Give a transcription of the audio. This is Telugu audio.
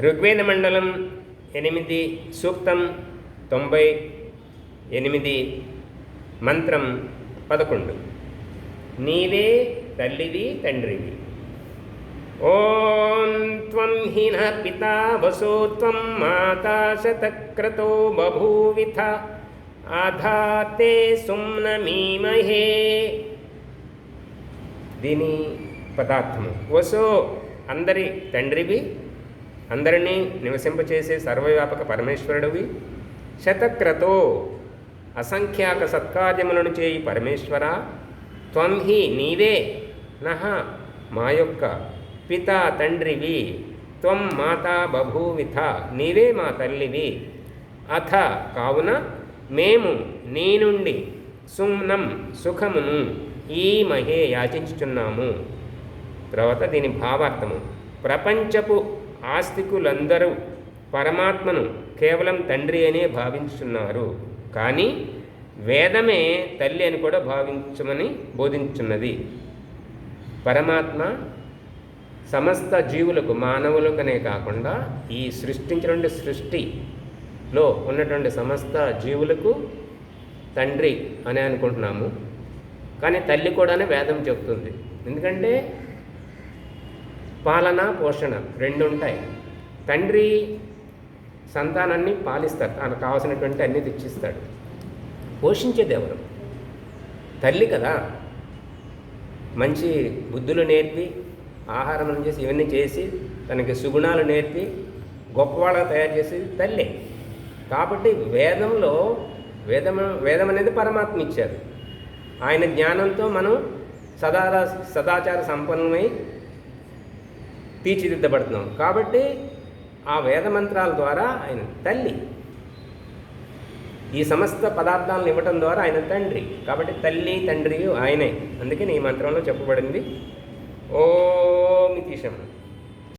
ఋగ్వేద మండలం 8 సూక్తం 98 మంత్రం 11. నీవే తల్లివి తండ్రివి. ఓం త్వం హిన పితా వసో త్వం మాతా శతక్రతో బభూవిథ ఆధాతే సుమ్నమీమహే. దీని పదార్థము వసో అందరి తండ్రివి, అందరినీ నివసింపచేసే సర్వవ్యాపక పరమేశ్వరుడివి. శతక్రతో అసంఖ్యాక సత్కార్యములను చేయి పరమేశ్వర. త్వం హి నీవే, నహ మా యొక్క, పితా తండ్రివి, త్వం మాతా బభూవిథ నీవే మా తల్లివి, అథ కావున మేము నీ నుండి సుమ్నం సుఖమును ఈ మహే యాచించుచున్నాము. తర్వాత దీని భావార్థము, ప్రపంచపు ఆస్తికులందరూ పరమాత్మను కేవలం తండ్రి అనే భావించుతున్నారు, కానీ వేదమే తల్లి అని కూడా భావించమని బోధించున్నది. పరమాత్మ సమస్త జీవులకు, మానవులకనే కాకుండా ఈ సృష్టించినటువంటి సృష్టిలో ఉన్నటువంటి సమస్త జీవులకు తండ్రి అని అనుకుంటున్నాము, కానీ తల్లి కూడా వేదం చెప్తుంది. ఎందుకంటే పాలన పోషణ రెండు ఉంటాయి. తండ్రి సంతానాన్ని పాలిస్తాడు, తనకు కావాల్సినటువంటి అన్నీ తెచ్చిస్తాడు. పోషించేది ఎవరు? తల్లి కదా. మంచి బుద్ధులు నేర్పి, ఆహారం చేసి, ఇవన్నీ చేసి, తనకి సుగుణాలు నేర్పి గొప్పవాళ్ళగా తయారు చేసేది తల్లి. కాబట్టి వేదం అనేది పరమాత్మ ఇచ్చారు. ఆయన జ్ఞానంతో మనం సదాచార సంపన్నమై తీర్చిదిద్దబడుతున్నాం. కాబట్టి ఆ వేద మంత్రాల ద్వారా ఆయన తల్లి, ఈ సమస్త పదార్థాలను ఇవ్వటం ద్వారా ఆయన తండ్రి. కాబట్టి తల్లి తండ్రి ఆయనే. అందుకని ఈ మంత్రంలో చెప్పబడింది ఓం ఇతి శం.